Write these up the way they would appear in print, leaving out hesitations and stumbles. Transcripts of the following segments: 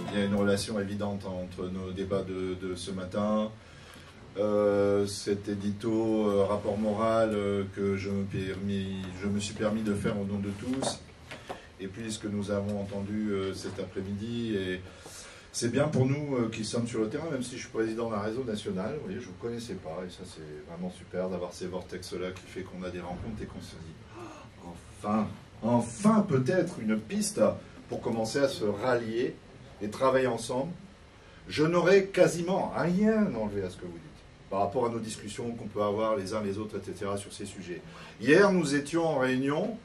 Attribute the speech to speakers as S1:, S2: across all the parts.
S1: il y a une relation évidente entre nos débats de ce matin, cet édito, rapport moral que je me suis permis de faire au nom de tous, et puis ce que nous avons entendu cet après-midi. Et c'est bien pour nous qui sommes sur le terrain, même si je suis président d'un réseau national. Vous voyez, je ne vous connaissais pas, et ça c'est vraiment super d'avoir ces vortex-là qui fait qu'on a des rencontres et qu'on se dit enfin peut-être une piste pour commencer à se rallier et travailler ensemble. Je n'aurais quasiment rien enlevé à ce que vous dites par rapport à nos discussions qu'on peut avoir les uns les autres, etc. sur ces sujets. Hier, nous étions en réunion,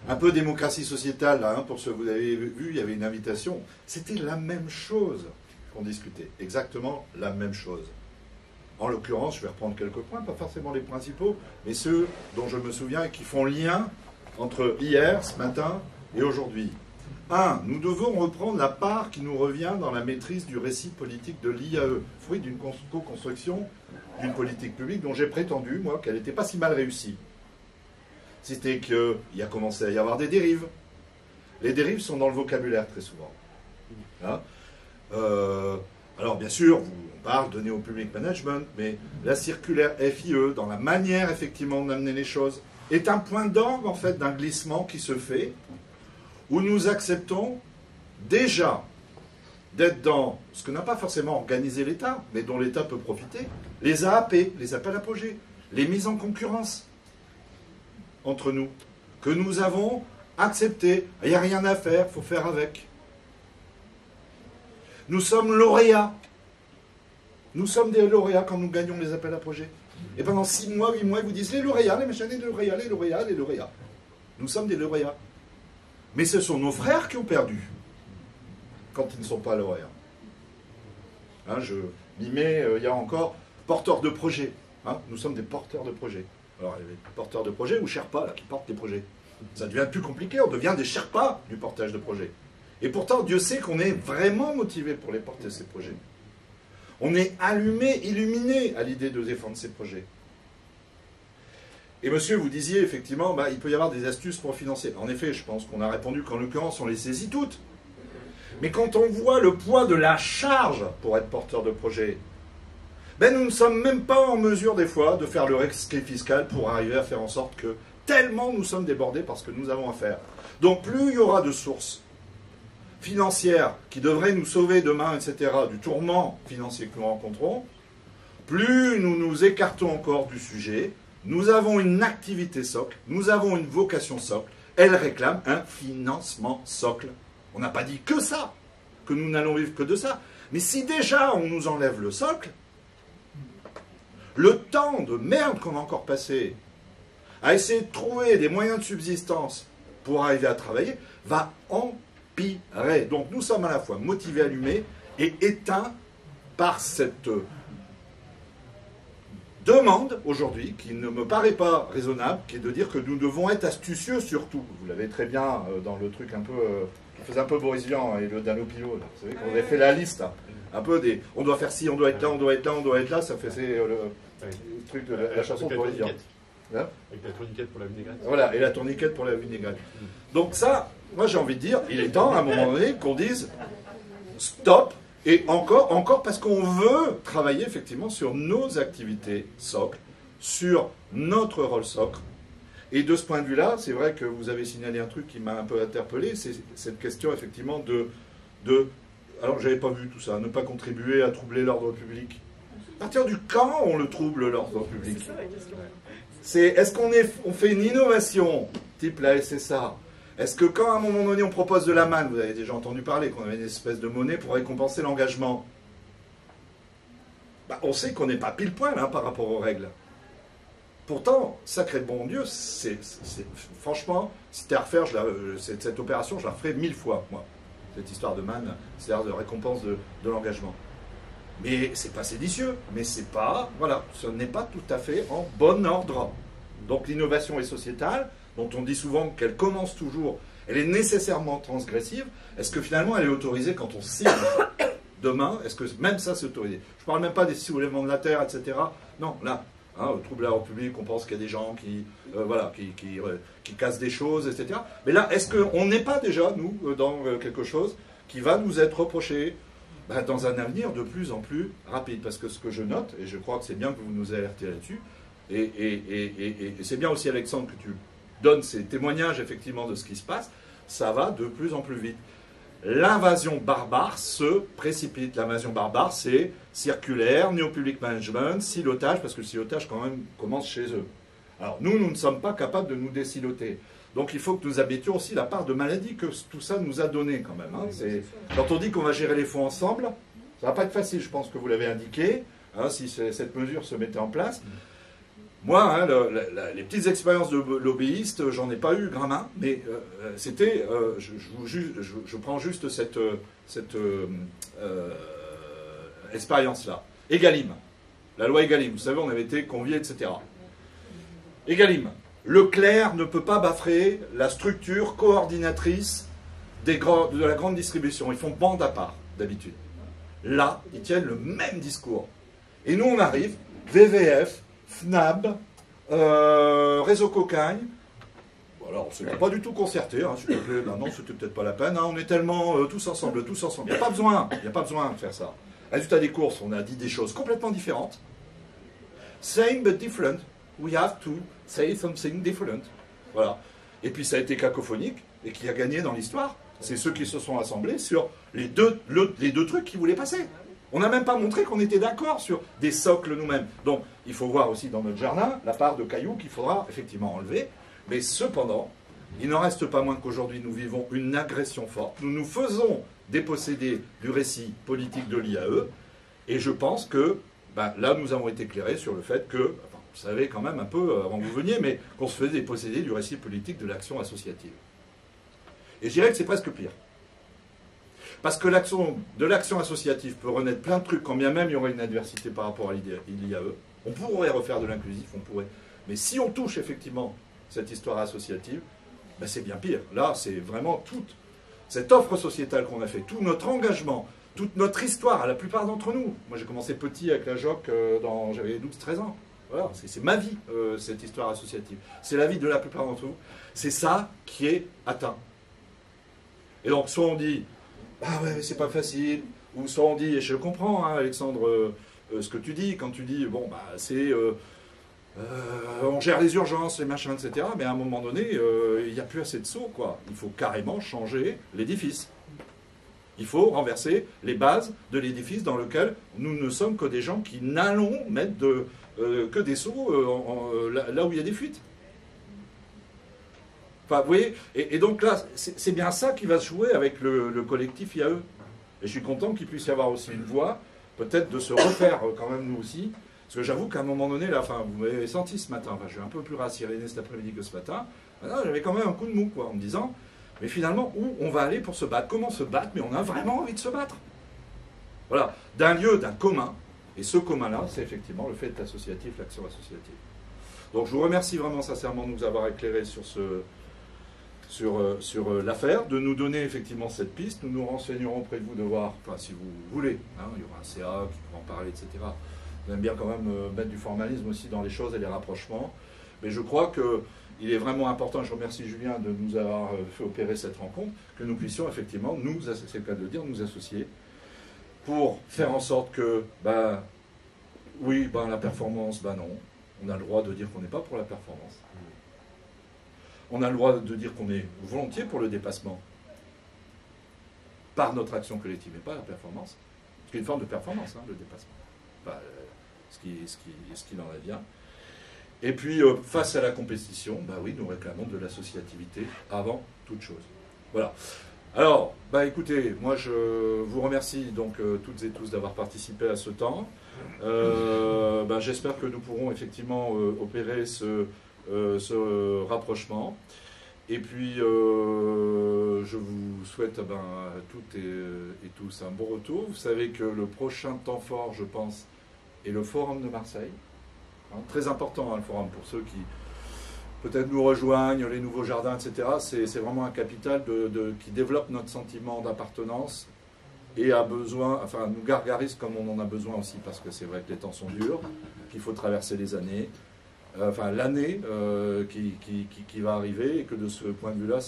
S1: un peu démocratie sociétale, là, pour ceux que vous avez vu, il y avait une invitation. C'était la même chose qu'on discutait, exactement la même chose. En l'occurrence, je vais reprendre quelques points, pas forcément les principaux, mais ceux dont je me souviens et qui font lien entre hier, ce matin et aujourd'hui. 1. Nous devons reprendre la part qui nous revient dans la maîtrise du récit politique de l'IAE, fruit d'une co-construction d'une politique publique dont j'ai prétendu, moi, qu'elle n'était pas si mal réussie. C'était qu'il a commencé à y avoir des dérives. Les dérives sont dans le vocabulaire très souvent. Hein, alors bien sûr, on parle de néo-public management, mais la circulaire FIE, dans la manière effectivement d'amener les choses, est un point d'orgue en fait d'un glissement qui se fait, où nous acceptons déjà d'être dans ce que n'a pas forcément organisé l'État, mais dont l'État peut profiter, les AAP, les appels à projets, les mises en concurrence entre nous, que nous avons accepté. Il n'y a rien à faire, il faut faire avec. Nous sommes lauréats. Nous sommes des lauréats quand nous gagnons les appels à projets. Et pendant 6 mois, 8 mois, ils vous disent les lauréats, les machins, les lauréats, les lauréats, les lauréats. Nous sommes des lauréats. Mais ce sont nos frères qui ont perdu quand ils ne sont pas lauréats. Hein, je m'y mets, il y a encore porteurs de projets. Hein, nous sommes des porteurs de projets. Alors, il y a des porteurs de projets ou Sherpas là, qui portent des projets. Ça devient plus compliqué, on devient des Sherpas du portage de projets. Et pourtant, Dieu sait qu'on est vraiment motivé pour les porter, ces projets. On est allumé, illuminé à l'idée de défendre ces projets. Et monsieur, vous disiez effectivement, il peut y avoir des astuces pour financer. En effet, je pense qu'on a répondu qu'en l'occurrence, on les saisit toutes. Mais quand on voit le poids de la charge pour être porteur de projet, nous ne sommes même pas en mesure des fois de faire le rescrit fiscal pour arriver à faire en sorte que tellement nous sommes débordés par ce que nous avons à faire. Donc plus il y aura de sources financières qui devraient nous sauver demain, etc., du tourment financier que nous rencontrons, plus nous nous écartons encore du sujet. Nous avons une activité socle, nous avons une vocation socle, elle réclame un financement socle. On n'a pas dit que ça, que nous n'allons vivre que de ça. Mais si déjà on nous enlève le socle, le temps de merde qu'on a encore passé à essayer de trouver des moyens de subsistance pour arriver à travailler va empirer. Donc nous sommes à la fois motivés, allumés et éteints par cette demande aujourd'hui, qui ne me paraît pas raisonnable, qui est de dire que nous devons être astucieux surtout. Vous l'avez très bien dans le truc un peu, qui faisait un peu Boris Vian et le Danopilo. Vous savez qu'on avait fait la liste, un peu des, on doit faire ci, on doit être là, on doit être là, on doit être là, ça faisait le truc de la chanson de Boris Vian. Hein,
S2: avec la tourniquette pour la vinaigrette.
S1: Voilà, et la tourniquette pour la vinaigrette. Donc ça, moi j'ai envie de dire, il est temps à un moment donné qu'on dise stop. Et encore parce qu'on veut travailler effectivement sur nos activités socles, sur notre rôle socle. Et de ce point de vue-là, c'est vrai que vous avez signalé un truc qui m'a un peu interpellé, c'est cette question effectivement alors j'avais pas vu tout ça, ne pas contribuer à troubler l'ordre public. À partir du quand on le trouble l'ordre public? Est-ce qu'on fait une innovation type la SSA? Est-ce que quand à un moment donné on propose de la manne, vous avez déjà entendu parler qu'on avait une espèce de monnaie pour récompenser l'engagement, on sait qu'on n'est pas pile poil par rapport aux règles. Pourtant, sacré bon Dieu, franchement, si c'était à refaire, cette opération, je la ferais 1000 fois, moi. Cette histoire de manne, c'est-à-dire de récompense de l'engagement. Mais c'est pas séditieux, mais c'est pas, voilà, ce n'est pas tout à fait en bon ordre. Donc l'innovation est sociétale, dont on dit souvent qu'elle commence toujours, elle est nécessairement transgressive. Est-ce que finalement elle est autorisée quand on cible demain? Est-ce que même ça c'est autorisé? Je ne parle même pas des soulèvements de la terre, etc. Non, là, au trouble à l'ordre public, on pense qu'il y a des gens qui cassent des choses, etc. Mais là, est-ce qu'on n'est pas déjà, nous, dans quelque chose qui va nous être reproché dans un avenir de plus en plus rapide. Parce que ce que je note, et je crois que c'est bien que vous nous alertez là-dessus, et c'est bien aussi, Alexandre, que tu donnes ces témoignages effectivement de ce qui se passe, ça va de plus en plus vite. L'invasion barbare se précipite. L'invasion barbare, c'est circulaire, néo-public management, silotage, parce que le silotage quand même commence chez eux. Alors nous ne sommes pas capables de nous désiloter. Donc il faut que nous habituions aussi la part de maladie que tout ça nous a donné quand même. Hein. Quand on dit qu'on va gérer les fonds ensemble, ça ne va pas être facile, je pense que vous l'avez indiqué, hein, si cette mesure se mettait en place. Moi, hein, les petites expériences de lobbyiste, j'en ai pas eu grand main, mais c'était, je prends juste cette expérience-là. Egalim, la loi Egalim, vous savez, on avait été conviés, etc. Egalim, Leclerc ne peut pas bafrer la structure coordinatrice de la grande distribution. Ils font bande à part, d'habitude. Là, ils tiennent le même discours. Et nous, on arrive, VVF, FNAB, Réseau Cocagne. Alors, ce n'est pas du tout concerté, hein, s'il te plaît. Ben non, c'était peut-être pas la peine. Hein, on est tellement tous ensemble, tous ensemble. Il n'y a pas besoin, de faire ça. Résultat des courses, on a dit des choses complètement différentes. Same but different. We have to say something different. Voilà. Et puis ça a été cacophonique, et qui a gagné dans l'histoire, c'est ceux qui se sont assemblés sur les deux trucs qui voulaient passer. On n'a même pas montré qu'on était d'accord sur des socles nous-mêmes. Donc, il faut voir aussi dans notre jardin la part de cailloux qu'il faudra effectivement enlever. Mais cependant, il n'en reste pas moins qu'aujourd'hui, nous vivons une agression forte. Nous nous faisons déposséder du récit politique de l'IAE. Et je pense que, là, nous avons été éclairés sur le fait que, vous savez quand même un peu, avant que vous veniez, mais qu'on se faisait déposséder du récit politique de l'action associative. Et je dirais que c'est presque pire. Parce que de l'action associative peut renaître plein de trucs, quand bien même il y aurait une adversité par rapport à l'IAE. On pourrait refaire de l'inclusif, on pourrait. Mais si on touche effectivement cette histoire associative, c'est bien pire. Là, c'est vraiment toute cette offre sociétale qu'on a fait, tout notre engagement, toute notre histoire, à la plupart d'entre nous. Moi, j'ai commencé petit avec la JOC, j'avais 12-13 ans. Voilà, c'est ma vie, cette histoire associative. C'est la vie de la plupart d'entre vous. C'est ça qui est atteint. Et donc, soit on dit, ah ouais, c'est pas facile, ou soit on dit, et je comprends, hein, Alexandre, ce que tu dis, quand tu dis, bon, c'est, on gère les urgences, les machins, etc., mais à un moment donné, il n'y a plus assez de sceaux, quoi. Il faut carrément changer l'édifice. Il faut renverser les bases de l'édifice dans lequel nous ne sommes que des gens qui n'allons mettre que des sceaux là où il y a des fuites. Enfin, vous voyez, et donc là, c'est bien ça qui va se jouer avec le collectif IAE. Et je suis content qu'il puisse y avoir aussi une voix, peut-être de se refaire quand même nous aussi. Parce que j'avoue qu'à un moment donné, là, vous m'avez senti ce matin, je suis un peu plus rassiriné cet après-midi que ce matin, j'avais quand même un coup de mou, quoi, en me disant, mais finalement, où on va aller pour se battre? Comment se battre? Mais on a vraiment envie de se battre. Voilà, d'un lieu, d'un commun. Et ce commun-là, c'est effectivement le fait associatif, l'action associative. Donc je vous remercie vraiment sincèrement de nous avoir éclairés sur l'affaire, de nous donner effectivement cette piste. Nous nous renseignerons auprès de vous de voir, si vous voulez, hein, il y aura un CA qui pourra en parler, etc. On aime bien quand même mettre du formalisme aussi dans les choses et les rapprochements. Mais je crois qu'il est vraiment important, je remercie Julien de nous avoir fait opérer cette rencontre, que nous puissions effectivement, c'est le cas de le dire, nous associer pour faire en sorte que, oui, la performance, non. On a le droit de dire qu'on n'est pas pour la performance. On a le droit de dire qu'on est volontiers pour le dépassement par notre action collective et pas la performance. C'est une forme de performance, hein, le dépassement. Ce qu'il en advient. Et puis, face à la compétition, oui, nous réclamons de l'associativité avant toute chose. Voilà. Alors, écoutez, moi je vous remercie donc toutes et tous d'avoir participé à ce temps. J'espère que nous pourrons effectivement opérer ce rapprochement. Et puis, je vous souhaite à toutes et tous un bon retour. Vous savez que le prochain temps fort, je pense, est le Forum de Marseille. Hein, très important, hein, le Forum, pour ceux qui peut-être nous rejoignent, les nouveaux jardins, etc. C'est vraiment un capital qui développe notre sentiment d'appartenance et a besoin, nous gargarise comme on en a besoin aussi, parce que c'est vrai que les temps sont durs, qu'il faut traverser les années. L'année qui va arriver, et que de ce point de vue-là,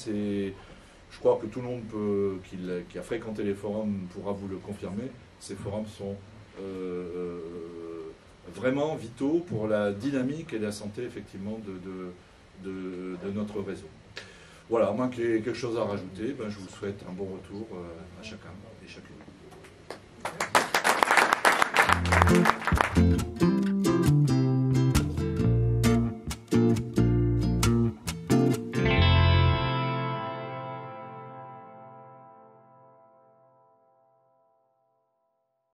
S1: Je crois que tout le monde qui a fréquenté les forums pourra vous le confirmer. Ces forums sont vraiment vitaux pour la dynamique et la santé effectivement de notre réseau. Voilà, à moins qu'il y ait quelque chose à rajouter, ben, je vous souhaite un bon retour à chacun et chacune.